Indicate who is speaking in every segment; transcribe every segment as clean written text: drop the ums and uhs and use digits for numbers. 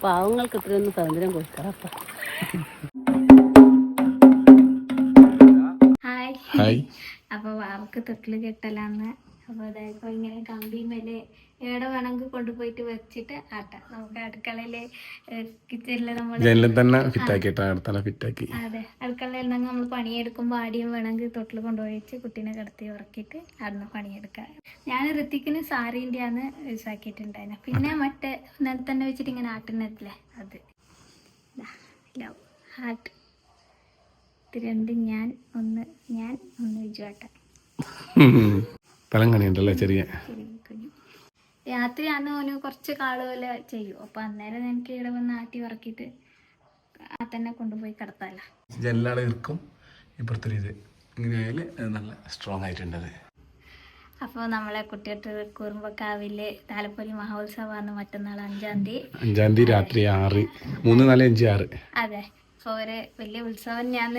Speaker 1: പാവങ്ങൾക്ക് ഇത്രയൊന്നും സ്വാതന്ത്ര്യം കൊടുക്കാറപ്പ.
Speaker 2: ഹായ്.
Speaker 3: അപ്പൊ വാവക്ക് തൊട്ടില് കെട്ടലാന്ന്. അപ്പൊ അതായത് ഇങ്ങനെ കമ്പി മേലെ എവിടെ വേണമെങ്കിൽ കൊണ്ടുപോയിട്ട് വെച്ചിട്ട് ആട്ടാം. നമുക്ക് അടുക്കളയില് കിച്ചണില് നമ്മള്
Speaker 2: തന്നെ ഫിറ്റാക്കി.
Speaker 3: അതെ, അടുക്കളയിൽ നിന്ന് നമ്മൾ പണിയെടുക്കുമ്പോൾ ആടിയും വേണമെങ്കിൽ തൊട്ടിൽ കൊണ്ടുപോയിച്ച് കുട്ടീനെ കിടത്തി ഉറക്കിയിട്ട് അവിടുന്ന് പണിയെടുക്കാം. ഞാൻ ഋത്തിക്കിന് സാരീൻ്റെയാണ് യൂസാക്കിയിട്ടുണ്ടായിരുന്നു. പിന്നെ മറ്റേ നിലത്ത് തന്നെ വെച്ചിട്ട് ഇങ്ങനെ ആട്ടുന്നതില്ലേ അത് ലവ് ഹാർട്ട്. രണ്ട് ഞാൻ ഒന്ന് വിജുവാട്ട.
Speaker 2: തലങ്ങണിയുണ്ടല്ലേ ചെറിയ.
Speaker 3: രാത്രി അന്ന് ഓന് കുറച്ച് കാള് പോലെ ചെയ്യും. അപ്പൊ അന്നേരം എനിക്ക് ഇവിടെ വന്ന് ആട്ടി ഉറക്കിയിട്ട് ആ തന്നെ കൊണ്ടുപോയി കിടത്താലോ.
Speaker 2: ജനലാടെ ഇരിക്കും ഇപ്പുറത്തൊരു ഇത് ഇങ്ങനെയായാല് നല്ല സ്ട്രോങ് ആയിട്ടുണ്ടത്.
Speaker 3: അപ്പോൾ നമ്മളെ കുട്ടിയിട്ട് കുറുമ്പക്കാവിലെ താലപ്പൊലി മഹോത്സവമാണ് മറ്റന്നാൾ 5-ാം
Speaker 2: തീയതി രാത്രി 6, 3, 4, 5, 6.
Speaker 3: അതെ, അപ്പോൾ ഒരു വലിയ ഉത്സവം ഞാൻ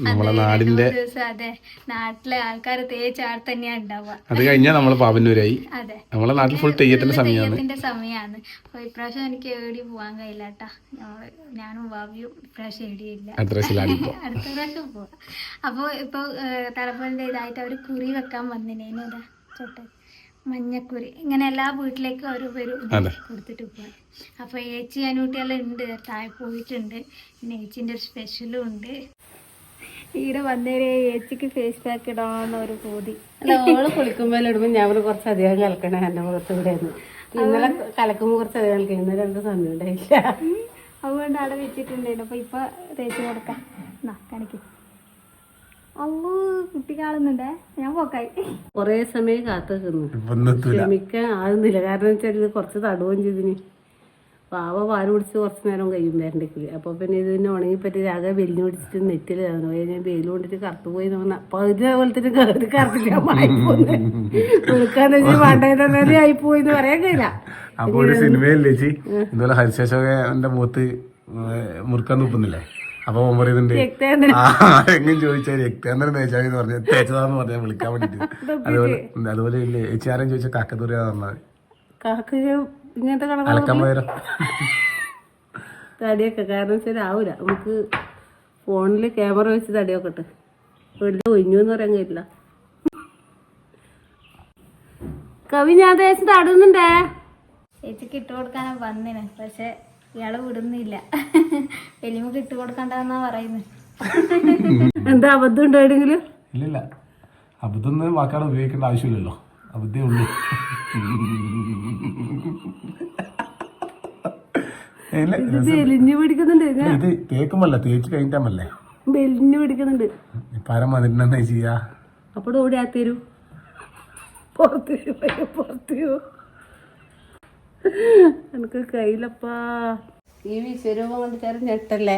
Speaker 2: നമ്മളെ നാടിന്റെ
Speaker 3: ദിവസം. അതെ, നാട്ടിലെ ആൾക്കാർ തേച്ചാട് തന്നെയാണ് ഉണ്ടാവുക.
Speaker 2: അത് കഴിഞ്ഞാൽ നമ്മള് പാവന്നൂരായി.
Speaker 3: അതെ,
Speaker 2: നമ്മളെ നാട്ടിൽ ഫുൾ തെയ്യത്തിന്റെ
Speaker 3: സമയമാണ്. അപ്പോൾ ഇപ്രാവശ്യം എനിക്ക് എവിടെ പോകാൻ കഴിയില്ല കേട്ടാ. ഞാനും ഭാവിയും ഇപ്രാവശ്യം എവിടെയില്ല. അടുത്ത പ്രാവശ്യം പോവാം. അപ്പോൾ ഇപ്പോൾ തലപ്പൊലിന്റെ ഇതായിട്ട് അവർ കുറി വെക്കാൻ വന്നിനേനു. ഇതാ ചോട്ടെ മഞ്ഞക്കുറി ഇങ്ങനെ എല്ലാ വീട്ടിലേക്കും ഓരോ പേരും കൊടുത്തിട്ട് പോകാം. അപ്പോൾ ഏച്ചി അനൂട്ടിയെല്ലാം ഉണ്ട്, താഴെ പോയിട്ടുണ്ട്. പിന്നെ ഏച്ചിൻ്റെ ഒരു സ്പെഷ്യലും ഉണ്ട്. ഇവിടെ വന്നേരെ ഏച്ചിക്ക് ഫേസ് പാക്ക് ഇടാവുന്ന ഒരു പൂതി.
Speaker 1: ഓള് കുളിക്കുമ്പോൾ ഇടുമ്പോൾ ഞാൻ കുറച്ച് അധികം കലക്കണേ എൻ്റെ മുഖത്ത് ഇവിടെ നിന്ന്. ഇന്നലെ കലക്കുമ്പോൾ കുറച്ച് അധികം കളിക്കണം. ഇന്നലെ എന്താ സമയം ഉണ്ടായില്ല,
Speaker 3: അതുകൊണ്ട് അവിടെ വെച്ചിട്ടുണ്ടായിരുന്നു. അപ്പോൾ ഇപ്പോൾ തേച്ച് കൊടുക്കാം. എന്നാ കാണിക്കും. അമ്മ കുട്ടി കാണുന്നുണ്ടേ. ഞാൻ പോക്കായി
Speaker 1: കൊറേ സമയം കാത്തു നിന്നു. ക്ഷമിക്കാൻ ആകുന്നില്ല. കാരണം വെച്ചാൽ ഇത് കുറച്ച് തടുവും ചെയ്തിന്. പാവ പാല് പിടിച്ച് കുറച്ച് നേരം കഴിയും വരണ്ടെങ്കിൽ. അപ്പോൾ പിന്നെ ഇത് പിന്നെ ഉണങ്ങിപ്പറ്റി ആകെ വെല്ലിന് പിടിച്ചിട്ട് നെറ്റിലായിരുന്നു. ഞാൻ വെയിൽ കൊണ്ടിട്ട് കറുത്തു പോയി തോന്നാ. പകുതി പോലത്തെ കറുത്തിട്ട് വെളുക്കാന്ന് വെച്ചാൽ വേണ്ടതന്നെ ആയിപ്പോയി എന്ന് പറയാൻ കഴിയില്ല.
Speaker 2: അപ്പൊ ഒരു സിനിമയില്ലേ ചേച്ചി ഇതുപോലെ ഹരിശേഷന്റെ മുഖത്ത് മുറുക്കാൻ തുപ്പുന്നില്ലേ? അപ്പൊ പറയുന്നുണ്ട് എങ്ങനെ ചോദിച്ചാൽ രക്തേന്ദ്രൻ തേച്ചാന്ന് പറഞ്ഞ തേച്ചതാന്ന് പറഞ്ഞാൽ വിളിക്കാൻ വേണ്ടിട്ട്. അതുപോലെ ഇല്ലേ ചേച്ചി ആരും ചോദിച്ചാൽ കാക്കത്തൂരാന്ന് പറഞ്ഞാൽ
Speaker 1: ഇങ്ങനത്തെ
Speaker 2: അലക്കാൻ പോയാലോ
Speaker 1: തടിയൊക്കെ. കാരണം വെച്ചാൽ ആവൂല. നമുക്ക് ഫോണില് ക്യാമറ വെച്ച് തടിയൊക്കെ ഇട്ട് വീട്ടിൽ ഒഴിഞ്ഞു എന്ന് പറയാൻ കഴിയില്ല. കവി ഞാൻ ദേശം തടുന്നുണ്ടേ.
Speaker 3: ചേച്ചിക്ക് ഇട്ട് കൊടുക്കാനാ വന്നിന്. പക്ഷെ ഇയാള് വിടുന്നില്ല. വലിയമ്മക്ക് ഇട്ട് കൊടുക്കണ്ടെന്നാ പറയുന്നത്.
Speaker 1: എന്താ അബദ്ധം ഉണ്ടോ എവിടെയെങ്കിലും?
Speaker 2: ഇല്ലില്ല, അബദ്ധം വാക്കാട് ഉപയോഗിക്കേണ്ട ആവശ്യമില്ലല്ലോ. അബദ്ധേ ഉള്ളൂ.
Speaker 1: ബെലിഞ്ഞു പിടിക്കുന്നുണ്ട്.
Speaker 2: ഇത് തേക്കുമല്ല, തേച്ച് കഴിഞ്ഞിട്ടാമല്ലേ
Speaker 1: ബെലിഞ്ഞു പിടിക്കുന്നുണ്ട്.
Speaker 2: പരം അതിനെന്താ ചെയ്യാ?
Speaker 1: അപ്പോൾ ഓടി ആത്തരൂ പുറത്തു എനിക്ക് കയ്യിലപ്പാ. ഈ വിശ്വരൂപം കൊണ്ട് ചേർന്ന് ഞെട്ടല്ലേ.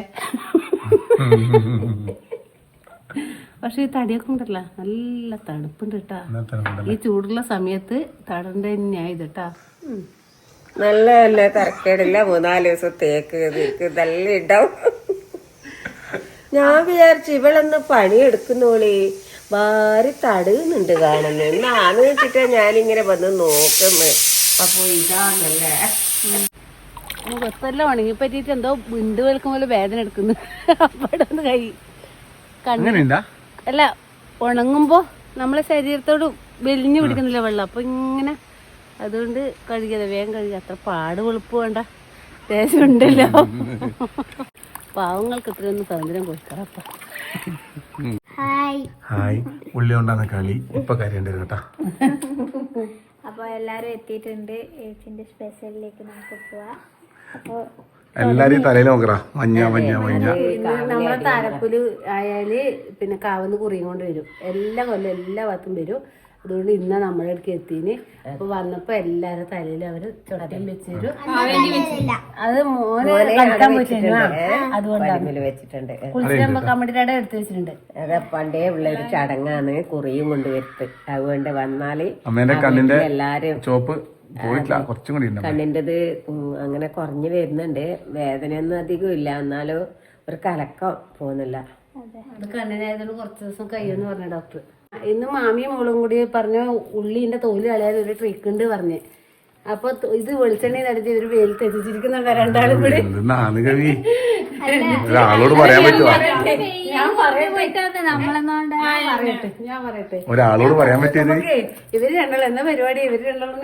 Speaker 1: പക്ഷെ ഈ തടിയൊക്കെ ഉണ്ടല്ല നല്ല തണുപ്പുണ്ട് കേട്ടാ. ഈ ചൂടുള്ള സമയത്ത് തടണ്ട തന്നെയായത് കേട്ടാ.
Speaker 4: നല്ലതല്ലേ, തരക്കേടില്ല. 3-4 ദിവസം തേക്ക് ഇതെല്ലാം ഉണ്ടാവും. ഞാൻ വിചാരിച്ചു ഇവളൊന്ന് പണിയെടുക്കുന്നോളി ഭാരി തടുന്നുണ്ട് കാണുന്നു. എന്നാന്ന് വെച്ചിട്ടാ ഞാനിങ്ങനെ വന്ന് നോക്കുന്നു. അപ്പൊ ഇതാണല്ലേ
Speaker 1: മുഖത്തെല്ലാം ഉണങ്ങി പറ്റിയിട്ട് എന്തോ വിണ്ട് വെളുക്കും പോലെ വേദന എടുക്കുന്നു. അവിടെ ഒന്ന് കൈ കണ്ണു അല്ല ഉണങ്ങുമ്പോ നമ്മളെ ശരീരത്തോട് വെലിഞ്ഞു പിടിക്കുന്നില്ല വെള്ളം. അപ്പൊ ഇങ്ങനെ അതുകൊണ്ട് കഴുകിയത് വേഗം കഴുകി. അത്ര പാട് വെളുപ്പ് വേണ്ട, ദേശം ഉണ്ടല്ലോ. പാവങ്ങൾക്ക് ഇത്രയൊന്നും സ്വാതന്ത്ര്യം കൊടുക്കാറപ്പ.
Speaker 2: ഹായ്. ഉള്ളി കൊണ്ടാന്ന് കളി ഇപ്പൊ കാര്യണ്ട് കേട്ടാ.
Speaker 3: അപ്പൊ എല്ലാരും എത്തിയിട്ടുണ്ട്. ഏച്ചിന്റെ സ്പെഷ്യലിലേക്ക് നമുക്ക് പോവാം. അപ്പൊ
Speaker 2: എല്ലാരും തലയിൽ നോക്കറാ. മഞ്ഞ
Speaker 1: നമ്മളെ താരപ്പുല് ആയാല് പിന്നെ കാവന്ന് കുറിയും കൊണ്ട് വരും. എല്ലാ കൊല്ലം എല്ലാ ഭാഗത്തും വരും. അതുകൊണ്ട് ഇന്നാ നമ്മുടെ അടുക്ക് എത്തിന്. അപ്പൊ വന്നപ്പോ എല്ലാരും തലയിൽ അവര് ചൊട്ടയും വെച്ച് തരും. അത് മോനെ കളിക്കാൻ പോയിട്ടുണ്ട്. അതുകൊണ്ടാണ്
Speaker 4: വെച്ചിട്ടുണ്ട്.
Speaker 1: കുളിച്ചുമ്പോ കമ്മടിയുടെ എടുത്ത് വെച്ചിട്ടുണ്ട്.
Speaker 4: അതെ, പണ്ടേ ഉള്ള ഒരു ചടങ്ങാണ് കുറിയും കൊണ്ട് വരുത്ത്. അതുകൊണ്ട് വന്നാല്
Speaker 2: അമ്മേന്റെ കണ്ണിന്റെ
Speaker 4: എല്ലാരും
Speaker 2: ചോപ്പ്
Speaker 4: കണ്ണിൻ്റെത് അങ്ങനെ കുറഞ്ഞു വരുന്നുണ്ട്. വേദനയൊന്നും അധികം ഇല്ല, എന്നാലും ഒരു കലക്കം പോകുന്നില്ല.
Speaker 1: അത് കണ്ണിനായതുകൊണ്ട് കുറച്ച് ദിവസം കഴിയുമെന്ന് പറഞ്ഞ ഡോക്ടർ. ഇന്ന് മാമിയും മോളും കൂടി പറഞ്ഞു ഉള്ളിന്റെ തോല് കളയാൻ ഒരു ട്രിക്ക് ഉണ്ട് പറഞ്ഞ്. അപ്പൊ ഇത് വെളിച്ചെണ്ണ നടത്തി ഇവര് വെയിലത്ത് എത്തിച്ചിരിക്കുന്നുണ്ട് രണ്ടാളും കൂടി.
Speaker 2: എന്തെന്നാണ് കവി ഒരാളോട് പറയാൻ പറ്റുമോ?
Speaker 1: ഞാൻ പറയട്ടെ
Speaker 2: ഒരാളോട് പറയാൻ പറ്റിയത്
Speaker 1: ഇവര് രണ്ടാളും എന്താ പരിപാടി? ഇവര് രണ്ടാളും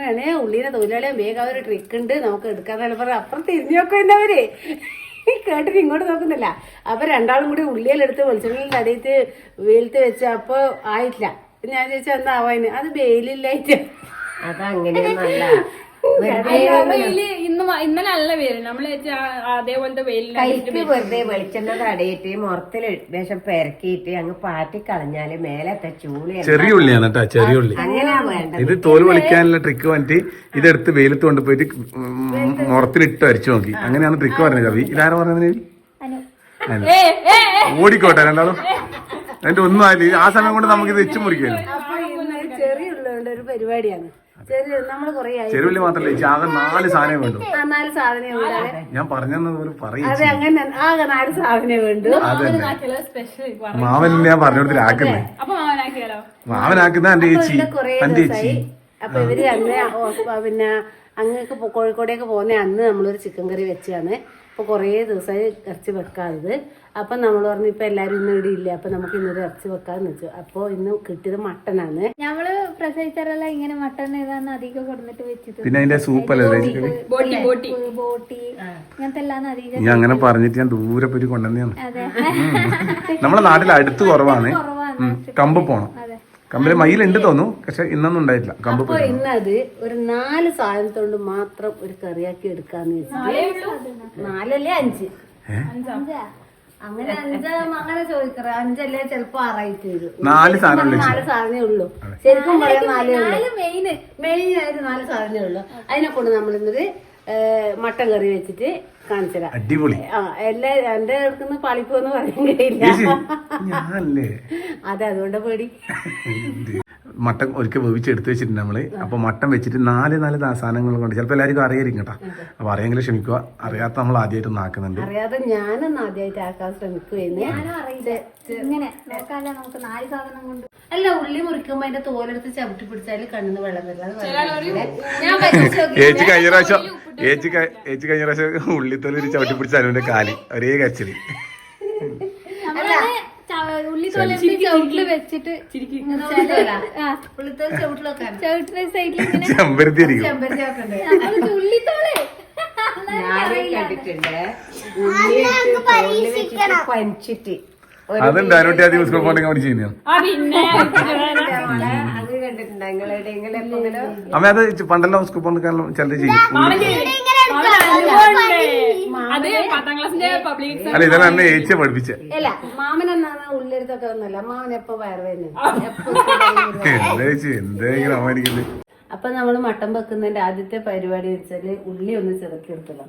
Speaker 1: ഉള്ളിനെ തൊഴിലാളിയെ വേഗം ഒരു ട്രിക്ക് ഉണ്ട് നമുക്ക് എടുക്കാന്ന് പറഞ്ഞ അപ്പുറം തിരിഞ്ഞു നോക്കും അവര് കേട്ടിട്ട് ഇങ്ങോട്ട് നോക്കുന്നില്ല. അപ്പൊ രണ്ടാളും കൂടി ഉള്ളിയിലെടുത്ത് വെളിച്ചെണ്ണയിൽ അടിയിട്ട് വെയിലത്ത് വെച്ച അപ്പൊ ആയിട്ടില്ല. ഞാൻ ചോദിച്ചാൽ എന്താ ആവാന്? അത് വെയിലില്ലായിട്ട്.
Speaker 4: അതങ്ങനെയൊന്നല്ല.
Speaker 5: ഇന്നലെ അല്ല പേര് നമ്മള് അതേപോലത്തെ വെയിലിൽ
Speaker 4: കൈക്ക് വെറുതെ വെളിച്ചെണ്ണ തടയിട്ട് മുറത്തിൽ ലേശം പെരക്കിയിട്ട് അങ്ങ് പാറ്റി കളഞ്ഞാല് മേലത്തെ ചൂളി
Speaker 2: ചെറിയ ഉള്ളിയാണ് കേട്ടോ, ചെറിയ ഉള്ളി.
Speaker 4: അങ്ങനെയാ വേണ്ടത്.
Speaker 2: ഇത് തോല് പൊളിക്കാനുള്ള ട്രിക്ക് വന്നിട്ട് ഇതെടുത്ത് വെയിലത്ത് കൊണ്ടുപോയിട്ട് മുറത്തിലിട്ട് അരിച്ചു നോക്കി. അങ്ങനെയാണ് ട്രിക്ക് പറഞ്ഞത് കവി. ഇതാരാ പറഞ്ഞത്? ഓടിക്കോട്ടെ രണ്ടാളും. അതിന്റെ ഒന്നും ആയില്ല. ആ സമയം കൊണ്ട് നമുക്ക് ഇത് വെച്ച് മുറിക്കാണ്.
Speaker 1: അപ്പൊ ഇന്ന് ചെറിയ ഉള്ളുകൊണ്ട് ഒരു പരിപാടിയാണ്. നമ്മള് കൊറേ
Speaker 2: ചെറുവില് മാത്രല്ല ചേച്ചി, ആകെ 4 സാധനം വേണ്ടു.
Speaker 1: 4 സാധനം ഉണ്ട്.
Speaker 2: ഞാൻ പറഞ്ഞെന്നതുപോലെ പറയും.
Speaker 1: അതെ, അങ്ങനെ ആകെ 4 സാധനം വേണ്ടു.
Speaker 2: മാവൻ ഞാൻ പറഞ്ഞു കൊടുത്തിട്ട്
Speaker 5: അപ്പൊ മാവനാക്കിയാലോ?
Speaker 2: മാവനാക്കുന്ന എന്റെ ചേച്ചി,
Speaker 1: കൊറേ
Speaker 2: എന്റെ
Speaker 1: ദിവസമായി.
Speaker 2: ചേച്ചി.
Speaker 1: അപ്പൊ ഇവര് അന്ന് പിന്നെ അങ്ങക്ക് കോഴിക്കോടേക്ക് പോകുന്ന അന്ന് നമ്മളൊരു ചിക്കൻ കറി വെച്ചാണ്. അപ്പൊ കൊറേ ദിവസമായി ഇറച്ചി വെക്കാത്തത്. അപ്പൊ നമ്മൾ പറഞ്ഞു ഇപ്പൊ എല്ലാരും ഇന്ന് ഇവിടെ ഇല്ല, അപ്പൊ നമുക്ക് ഇന്നൊരു ഇറച്ചി വെക്കാന്ന് വെച്ചു. അപ്പൊ ഇന്ന് കിട്ടിയത് മട്ടനാണ്.
Speaker 3: ഞമ്മള് പ്രസവിച്ചാറല്ല ഇങ്ങനെ മട്ടൺ ഏതാന്ന് അധികം കൊടുത്തിട്ട് വെച്ചത്.
Speaker 2: പിന്നെ അതിന്റെ സൂപ്പല്ലേ
Speaker 5: ബോട്ടി ബോട്ടി
Speaker 3: ബോട്ടി അങ്ങനത്തെ എല്ലാം അധികം.
Speaker 2: ഞാൻ അങ്ങനെ പറഞ്ഞിട്ട് ഞാൻ ദൂരെ പോയി കൊണ്ടുവന്നെയാണ്.
Speaker 3: അതെ,
Speaker 2: നമ്മളെ നാട്ടിൽ അടുത്ത് കുറവാണ്. കമ്പ് പോണം.
Speaker 3: അതെ.
Speaker 2: കമ്പില് മയിലുണ്ട് തോന്നുന്നു, പക്ഷെ ഇന്നൊന്നും ഉണ്ടായിട്ടില്ല. കമ്പ്
Speaker 1: അപ്പൊ ഇന്നത് ഒരു 4 സാധനത്തോണ്ട് മാത്രം ഒരു കറിയാക്കി എടുക്കാന്ന് വെച്ചിട്ട് 4 അല്ലേ 5 അങ്ങനെ 5 അങ്ങനെ ചോദിക്കറ 5 അല്ലേ ചിലപ്പോ 6 ആയിട്ട് വരും.
Speaker 2: 4 സാധനം
Speaker 1: 4 സാധനമേ ഉള്ളൂ. ശരിക്കും പറയാൻ 4 ഉള്ളൂ. മെയിൻ ആയിട്ട് 4 സാധനമേ ഉള്ളൂ. അതിനെ കൊണ്ട് നമ്മളിന്നൊരു മട്ടൻ കറി വെച്ചിട്ട് കാണിച്ചതാ.
Speaker 2: അടിപൊളി.
Speaker 1: എന്റെ അടുത്തുനിന്ന് പാളിപ്പോന്ന് പറയാൻ കഴിയില്ല.
Speaker 2: ഞാനല്ലേ
Speaker 1: അതെ, അതുകൊണ്ടാ പേടി.
Speaker 2: മട്ടൻ ഒരിക്കൽ വേവിച്ച് എടുത്ത് വെച്ചിട്ടുണ്ട് നമ്മള്. അപ്പൊ മട്ടൻ വെച്ചിട്ട് 4 സാധനങ്ങൾ കൊണ്ട് ചിലപ്പോ എല്ലാവർക്കും അറിയായിരിക്കും കേട്ടോ. അപ്പൊ അറിയെങ്കിലും ക്ഷമിക്കുക. അറിയാത്ത നമ്മൾ ആദ്യമായിട്ടൊന്നും ആക്കുന്നുണ്ട്.
Speaker 1: അറിയാതെ ഞാനൊന്നും ആദ്യമായിട്ട് ആക്കാൻ ശ്രമിക്കുകയെന്ന്.
Speaker 3: ഇങ്ങനെ നോക്കാല്ല നമുക്ക് 4 സാധനം കൊണ്ട്.
Speaker 1: അല്ല, ഉള്ളി മുറിക്കുമ്പോ അതിന്റെ തോലെടുത്ത് ചവിട്ടി പിടിച്ചാല് കണ്ണിന്ന് വെള്ളം വരില്ല.
Speaker 2: ഏച്ചി കഴിഞ്ഞ പ്രാവശ്യം ഉള്ളിത്തോലൊരു ചവിട്ടി പിടിച്ച അനുവിന്റെ കാല് ഒരേ കരച്ചില്.
Speaker 3: ഉള്ളി ചവിട്ടില് വെച്ചിട്ട്
Speaker 2: ചെമ്പരത്തി ആയിരിക്കും.
Speaker 3: ഉള്ളിത്തോളെ
Speaker 4: കണ്ടിട്ടുണ്ട്. ഉള്ളിയിട്ട് തോലിൽ വെച്ചിട്ട് പനിച്ചിട്ട്
Speaker 2: അതുണ്ട്. അനുട്ടി ആദ്യം സ്കൂൾ പോകണ്ടെങ്കിൽ അവിടെ ചെയ്യുന്ന
Speaker 4: അത് കണ്ടിട്ടുണ്ട്. നിങ്ങളെവിടെയെങ്കിലും
Speaker 2: അമ്മ അത് പണ്ടെല്ലാം സ്കൂൾ പോകണ്ടെങ്കിലും ചിലർ ചെയ്യും. അല്ല, ഇതെല്ലാം എന്നെ ഏച്ചിയെ പഠിപ്പിച്ചേ.
Speaker 1: അല്ല, മാമനെന്നാണ് ഉള്ളെടുത്തൊക്കെ ഒന്നുമല്ല. മാമൻ എപ്പോ വയറുവേദന.
Speaker 2: എന്താ ചേച്ചി എന്തെങ്കിലും അമ്മ.
Speaker 1: അപ്പൊ നമ്മള് മട്ടൻ വെക്കുന്നതിന്റെ ആദ്യത്തെ പരിപാടി വെച്ചാല് ഉള്ളി ഒന്ന് ചെറുക്കിയെടുത്തല്ലോ.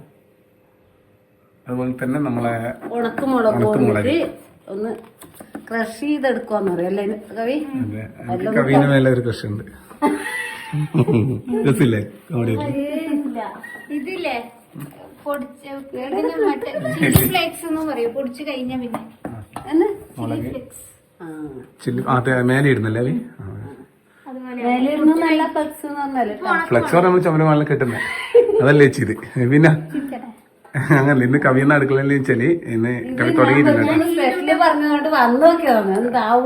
Speaker 2: അതുപോലെ തന്നെ നമ്മളെ
Speaker 1: ഉണക്കമുളക് കൊണ്ടിട്ട് ഒന്ന് ക്രഷ് ചെയ്തെടുക്കാന്ന് പറയും അല്ലേ കവി?
Speaker 2: കവിന് മേലെ ഒരു കൃഷി ഉണ്ട്.
Speaker 3: ഇതില്ലേ ചില്ലി ഫ്ലേക്സ് എന്ന് പറയും. പൊടിച്ചു കഴിഞ്ഞ പിന്നെ
Speaker 2: മേലെ ഇടുന്നല്ലേ ഫ്ലെക്സ് നമ്മൾ ചുമല കിട്ടുന്നത് അതല്ലേ ചേച്ചി ഇത്. പിന്നെ അങ്ങനല്ല, ഇന്ന് കവിയെന്ന അടുക്കളയിൽ വെച്ചാല് ഇന്ന് കവി തുടങ്ങിയിട്ടുണ്ട്.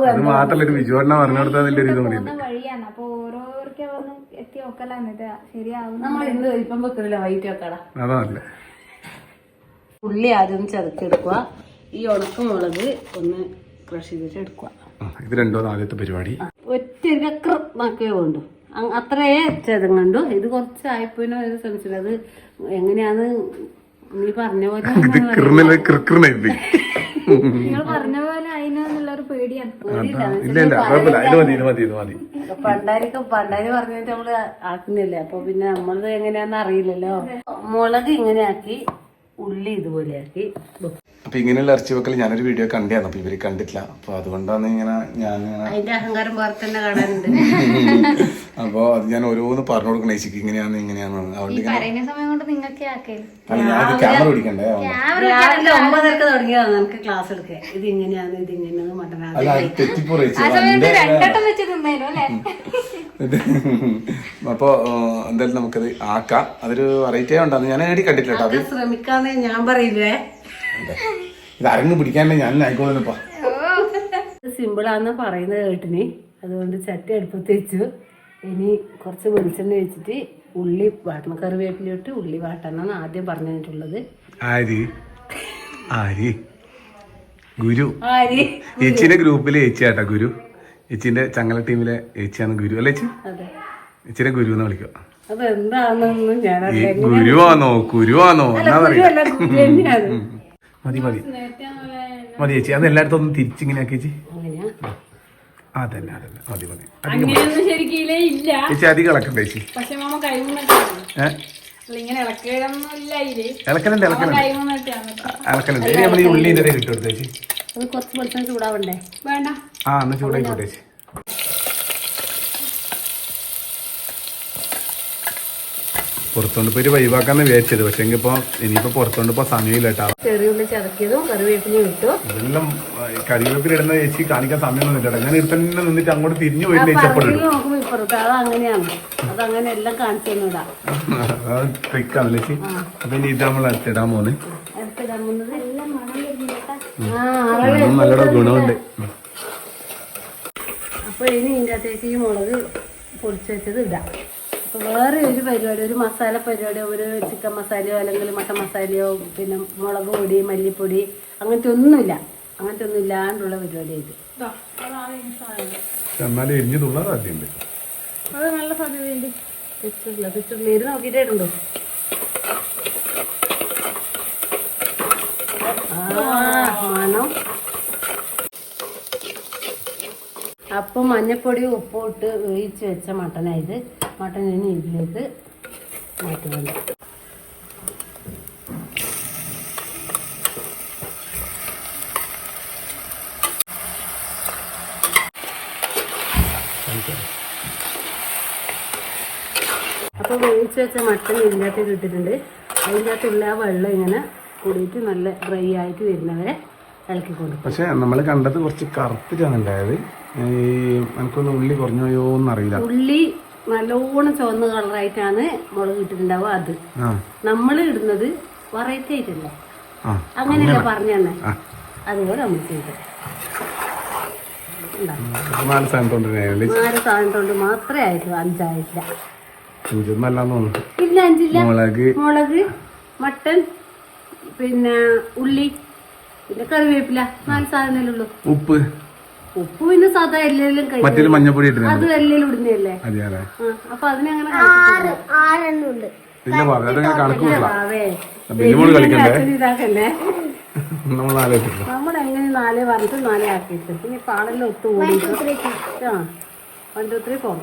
Speaker 2: അത് മാത്രല്ല ഒരു വിജുവണ്ണ പറഞ്ഞു കൊടുത്താൽ അതിന്റെ ഒരു ഇത് കൂടിയുണ്ട്.
Speaker 3: വഴിയാണ്. അപ്പൊ ഓരോരുത്തർ വന്ന് എത്തി നോക്കലാണ് ഇത് ശരിയാവും.
Speaker 1: നമ്മൾ ഇന്ന് ഇപ്പം വെക്കുന്നില്ല, വൈകിട്ട് വെക്കടാ.
Speaker 2: അതല്ലേ
Speaker 1: ഉള്ളി ആദ്യം ചതച്ചെടുക്കുക. ഈ ഉണക്കമുളക് ഒന്ന് ക്രഷ് ചെയ്തിട്ട് എടുക്കുക.
Speaker 2: ഇത് രണ്ടോ ആദ്യത്തെ പരിപാടി.
Speaker 1: ഒറ്റ നാക്കേ വേണ്ടു. അത്രേ ചതം കണ്ടു. ഇത് കുറച്ചായപ്പോയിനോ ശ്രമിച്ചില്ല. അത് എങ്ങനെയാന്ന് നീ പറഞ്ഞ പോലെ
Speaker 3: നിങ്ങൾ പറഞ്ഞ പോലെ അതിനുള്ളൊരു പേടിയാണ്.
Speaker 1: പണ്ടാരി പറഞ്ഞിട്ട് നമ്മള് ആക്കുന്നില്ലേ. അപ്പൊ പിന്നെ നമ്മളത് എങ്ങനെയാന്ന് അറിയില്ലല്ലോ. മുളക് ഇങ്ങനെ ആക്കി, ഉള്ളി ഇതുപോലെ ആക്കി.
Speaker 2: അപ്പൊ ഇങ്ങനെയുള്ള ഇറച്ചി വെക്കൽ ഞാനൊരു വീഡിയോ കണ്ടാണ്. അപ്പൊ ഇവര് കണ്ടിട്ടില്ല. അപ്പൊ അതുകൊണ്ടാണ് ഇങ്ങനെ ഞാൻ
Speaker 1: അതിന്റെ അഹങ്കാരം വേറെ തന്നെ കാണാനുണ്ട്.
Speaker 2: അപ്പൊ അത് ഞാൻ ഓരോന്ന് പറഞ്ഞു കൊടുക്കണ ചേച്ചിക്ക് ഇങ്ങനെയാന്ന് ഇങ്ങനെയാന്ന്. അതുകൊണ്ട്
Speaker 3: പറയുന്ന സമയം കൊണ്ട് നിങ്ങൾക്ക് ആക്കേ
Speaker 2: ഞാൻ ക്യാമറ പിടിക്കണ്ടേ.
Speaker 1: രാവിലെ 9:00 തുടങ്ങിയതാണ് നമുക്ക് ക്ലാസ് എടുക്കുക. ഇത് ഇങ്ങനെയാണ്, ഇത് ഇങ്ങനെയാണ്, മട്ടനാണ്.
Speaker 2: അല്ല തെറ്റിപ്പോ
Speaker 3: രണ്ടെണ്ണം വെച്ച് തിന്നേനോ അല്ലേ?
Speaker 2: അപ്പോൾ എന്തായാലും നമുക്കത് ആക്കാം. അതൊരു വെറൈറ്റി ഉണ്ടാകും. ഞാൻ ഏടി കണ്ടിട്ടില്ല കേട്ടോ. അത്
Speaker 1: ശ്രമിക്കാന്നേ ഞാൻ പറയില്ലേ.
Speaker 2: ഇത് അരങ്ങ് പിടിക്കാനല്ലേ ഞാൻ ആയിക്കോളൂപ്പ.
Speaker 1: സിമ്പിളാന്ന് പറയുന്നത് കേട്ടിന്. അതുകൊണ്ട് ചട്ടി അടുപ്പത്ത് വെച്ചു. ഇനി കുറച്ച് വെളിച്ചെണ്ണ വെച്ചിട്ട് ഉള്ളി വാട്ടണം. കറിവേപ്പിലിട്ട് ഉള്ളി വാട്ടണം ആദ്യം പറഞ്ഞിട്ടുള്ളത്.
Speaker 2: ആര് ആര് ഗുരു ചേച്ചിന്റെ ഗ്രൂപ്പില് ചേച്ചിയാട്ടാ ഗുരു. ചേച്ചിന്റെ ചങ്ങല ടീമിലെ ചേച്ചിയാണ് ഗുരു അല്ലേ ചേച്ചി? ചേച്ചിനെ ഗുരു എന്ന് വിളിക്കുക.
Speaker 1: അതെന്താണെന്നൊന്നും ഞാൻ
Speaker 2: ഗുരുവാണോ കുരുവാണോ എന്നാ പറയാ. മതി മതി മതി ചേച്ചി. അത് എല്ലായിടത്തും ഒന്ന് തിരിച്ചിങ്ങനെ ആക്കി ചേച്ചി. അതന്നെ അതന്നെ മതി മതി.
Speaker 5: അങ്ങനെയൊന്നും ശരിക്കില്ലേ ഇല്ല
Speaker 2: ചേച്ചി അധികം ഇളക്കണ്ട ചേച്ചി.
Speaker 5: പക്ഷെ മാമ ഇങ്ങനെ
Speaker 2: ഇളക്കലുണ്ട് ഇളക്കലുണ്ട്. ഇനി നമ്മൾ ഈ ഉള്ളിൻ്റെ ഇടയിൽ ഇട്ട് കൊടുത്ത ചേച്ചി.
Speaker 1: അത് കുറച്ച് വെളിച്ചെണ്ണ ചൂടാവണ്ടേ?
Speaker 5: വേണ്ട.
Speaker 2: ആ എന്നാ ചൂടായിക്കോട്ടെ ചേച്ചി. പുറത്തോണ്ട് പോയി വൈവാക്കാന്ന് വിചാരിച്ചത്. പക്ഷെ ഇപ്പൊ ഇനിയിപ്പോ പുറത്തോണ്ട് ഇപ്പൊ സമയമില്ല കേട്ടോ.
Speaker 1: ചെറിയുള്ളി ചതക്കിയതും കറിവേപ്പിലയും ഇട്ടു.
Speaker 2: ഇതെല്ലാം കറിവേപ്പില ഇടുന്ന ചേച്ചി കാണിക്കാൻ സമയമൊന്നും ഇല്ല. ഞാൻ ഇവിടെ തന്നെ നിന്നിട്ട് അങ്ങോട്ട് തിരിഞ്ഞു പോയിട്ട്
Speaker 1: നോക്കുമ്പോ ഇപ്പുറത്ത് അത് അങ്ങനെയാണ്. അതങ്ങനെ എല്ലാം കാണിച്ചു തന്നൂടാ.
Speaker 2: ട്രിക്കാണല്ലേ ചേച്ചി. അപ്പൊ ഇനി ഇത് നമ്മൾ അടുത്തിടാൻ പോകുന്നത്. നല്ലൊരു ഗുണമുണ്ട്.
Speaker 1: അപ്പൊ ഇനി ഇതിൻ്റെ അകത്തേക്ക് ഈ മുളക് പൊടിച്ചു വെച്ചത് ഇടാം. അപ്പൊ വേറെ ഒരു പരിപാടി, ഒരു മസാല പരിപാടിയോ, ഒരു ചിക്കൻ മസാലയോ അല്ലെങ്കിൽ മട്ടൻ മസാലയോ പിന്നെ മുളക് പൊടി മല്ലിപ്പൊടി അങ്ങനത്തെ ഒന്നുമില്ല. അങ്ങനത്തെ ഒന്നും ഇല്ലാണ്ടുള്ള പരിപാടിയായിട്ട്.
Speaker 2: എന്നാലും എരിഞ്ഞു തുള്ളാൻ സാധ്യതയുണ്ട്.
Speaker 1: അത് നല്ല സാധ്യതയുണ്ട്. നീര് നോക്കിയിട്ടേ ഇടുണ്ടോ? മണം. അപ്പം മഞ്ഞപ്പൊടി ഉപ്പും ഇട്ട് വേവിച്ച് വെച്ച മട്ടനായത്. മട്ടൻ ഇനി ഇതിലേക്ക് മാറ്റുന്നുണ്ട്. അപ്പോൾ വേവിച്ച് വെച്ച മട്ടൻ ഇതിൻ്റെ അകത്ത് ഇട്ടിട്ടുണ്ട്. അതിൻ്റെ അകത്തുള്ള ആ വെള്ളം ഇങ്ങനെ കൂടിയിട്ട് നല്ല ഡ്രൈ ആയിട്ട് വരുന്നവരെ ഇളക്കിക്കൊണ്ട്.
Speaker 2: പക്ഷെ നമ്മൾ കണ്ടത് കുറച്ച് കറുത്തിട്ടാണ് ഉണ്ടായത്. എനിക്കൊന്ന് ഉള്ളി കുറഞ്ഞോയോ എന്നറിയില്ല.
Speaker 1: ഉള്ളി നല്ലോണം ചുവന്ന കളറായിട്ടാണ് മുളക് ഇട്ടിട്ടുണ്ടാവുക. അത് നമ്മൾ ഇടുന്നത് വെറൈറ്റി ആയിട്ടല്ലേ, അങ്ങനെയല്ല പറഞ്ഞു തന്നെ. അതുപോലെ നമ്മൾ ചെയ്ത്
Speaker 2: 4
Speaker 1: സാധനം കൊണ്ട് മാത്രമേ ആയിട്ടുള്ളൂ. 5 ആയിട്ടില്ല.
Speaker 2: 5
Speaker 1: ഇല്ല 5 ഇല്ല. മുളക് മട്ടൻ പിന്നെ ഉള്ളി പിന്നെ കറിവേപ്പില 4 സാധനമല്ലേ ഉള്ളൂ.
Speaker 2: ഉപ്പ്
Speaker 1: പിന്നെ സാധാ എല്ലാം
Speaker 2: മറ്റൊരു മഞ്ഞപ്പൊടി
Speaker 1: അത് എല്ലാം ഇടുന്നല്ലേ. അപ്പൊ അതിനങ്ങനെ ഇതാക്കല്ലേ. നമ്മളെങ്ങനെ 4 പറഞ്ഞിട്ട് 4 ആക്കിയിട്ട് പിന്നെ പാടെല്ലാം ഒത്തു കൂടിയിട്ട് 1 2 3 4.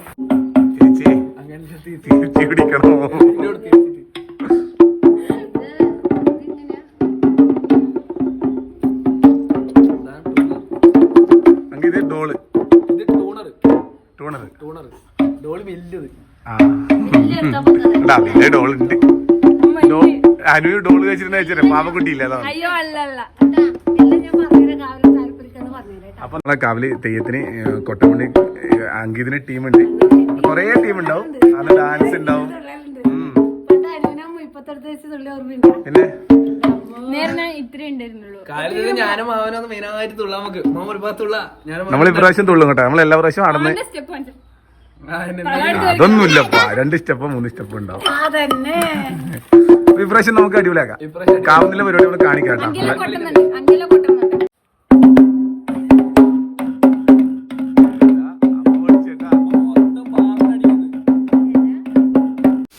Speaker 2: അനു ഡോള് കഴിച്ചിട്ട് പാവക്കുട്ടിയില്ല. അപ്പൊ നമ്മളെ കാവലി തെയ്യത്തിന് കൊട്ടമുണ്ടി അങ്കിതിന് ടീമുണ്ട്. കൊറേ ടീമുണ്ടാവും. അത് ഡാൻസ് ഉണ്ടാവും. പിന്നെ നമ്മൾ ഇപ്രാവശ്യം തുള്ളും കേട്ടോ. നമ്മൾ എല്ലാ പ്രാവശ്യം നടന്ന് അതൊന്നുമില്ലപ്പാ. 2 സ്റ്റെപ്പ് 3 സ്റ്റെപ്പ് ഉണ്ടാവും. ഇപ്രാവശ്യം നമുക്ക് അടിപൊളിയാക്കാം. കാവുന്നില്ല പരിപാടി നമ്മൾ കാണിക്കാം കേട്ടോ.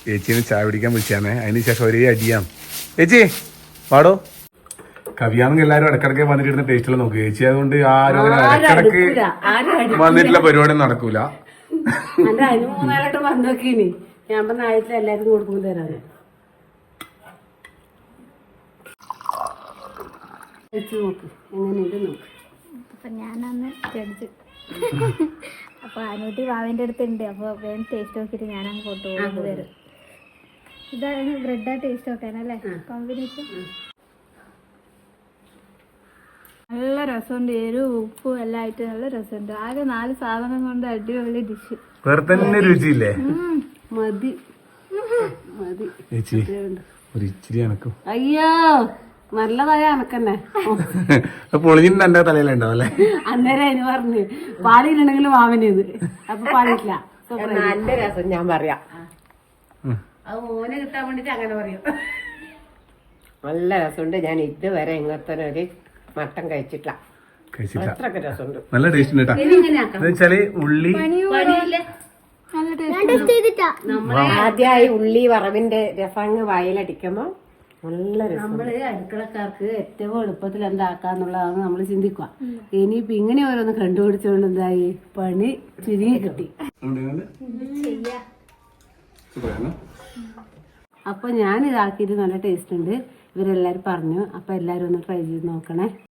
Speaker 2: ചേച്ചിനെ ചായ പിടിക്കാൻ വിളിച്ചാന്നേ. അതിന് ശേഷം ഒരേ അടിയാം. ചേച്ചി പാടോ. കവിയാണെങ്കിൽ എല്ലാരും ഇടക്കിടക്ക് വന്നിട്ടിരുന്ന ടേസ്റ്റുകൾ നോക്കുക ചേച്ചി. അതുകൊണ്ട് ആരും ഇടക്കിടക്ക് വന്നിട്ടുള്ള പരിപാടി നടക്കൂല.
Speaker 1: അതിന് 3-4 വന്നു നോക്കീനി. ഞാൻ പറഞ്ഞ ആയിട്ടില്ല എല്ലാവർക്കും കൊടുക്കുമ്പോൾ തരാന്. നോക്ക് എങ്ങനെയുണ്ട് നോക്ക്.
Speaker 3: അപ്പൊ ഞാനന്ന് ചെടിച്ച് അപ്പൊ അനൂട്ടി വാവിന്റെ അടുത്തുണ്ട്. അപ്പൊ വേഗം ടേസ്റ്റ് നോക്കിയിട്ട് ഞാനങ്ങ് കൊണ്ടുപോകുന്നത് വരും. ഇതാണ് ബ്രെഡാ ടേസ്റ്റ് നോക്കാനല്ലേ കോമ്പിനേഷൻ. നല്ല രസമുണ്ട്, എരിവും ഉപ്പും എല്ലാം ആയിട്ട് നല്ല രസമുണ്ട്. ആകെ 4 സാധനം കൊണ്ട് അടിപൊളി ഡിഷ്.
Speaker 2: വേറെ തന്നെ രുചിയില്ലേ
Speaker 1: മതി മതി
Speaker 2: ചേച്ചി? ഒരു ഇച്ചിരി എനക്കും.
Speaker 1: അയ്യോ നല്ലതായ അനക്കന്നെ.
Speaker 2: പൊളിഞ്ഞിട്ട് എന്റെ തലയിലുണ്ടാവും അല്ലേ?
Speaker 1: അന്നേരം അതിന് പറഞ്ഞു പാലിട്ടുണ്ടെങ്കിലും മാവനത് അപ്പൊ പാലില്ല.
Speaker 4: നല്ല രസം ഞാൻ പറയാം.
Speaker 1: അത് മോനെ കിട്ടാൻ വേണ്ടിട്ട് അങ്ങനെ പറയും.
Speaker 4: നല്ല രസമുണ്ട്. ഞാൻ ഇതുവരെ ഇങ്ങനത്തെ ഒരു മട്ടൻ കഴിച്ചിട്ടില്ല.
Speaker 2: കഴിച്ചില്ല.
Speaker 4: അത്രക്ക് രസമുണ്ട്.
Speaker 2: നല്ല ടേസ്റ്റ് ഉണ്ട് കേട്ടോ. എന്ന് വെച്ചാല് ഉള്ളി
Speaker 4: ആദ്യമായി ഉള്ളി വറവിന്റെ രസങ്ങ് വായിലടിക്കുമ്പോ നല്ല രസം.
Speaker 1: നമ്മള് അടുക്കളക്കാർക്ക് ഏറ്റവും എളുപ്പത്തിൽ എന്താക്കാന്നുള്ളതാണ് നമ്മൾ ചിന്തിക്കുക. ഇനിയിപ്പൊ ഇങ്ങനെ ഓരോന്ന് കണ്ടുപിടിച്ചുകൊണ്ട് എന്തായി പണി ചുരുങ്ങി കിട്ടി. അപ്പൊ ഞാൻ ഇതാക്കിയിട്ട് നല്ല ടേസ്റ്റ് ഉണ്ട്. ഇവരെല്ലാരും പറഞ്ഞു. അപ്പൊ എല്ലാരും ഒന്ന് ട്രൈ ചെയ്ത് നോക്കണേ.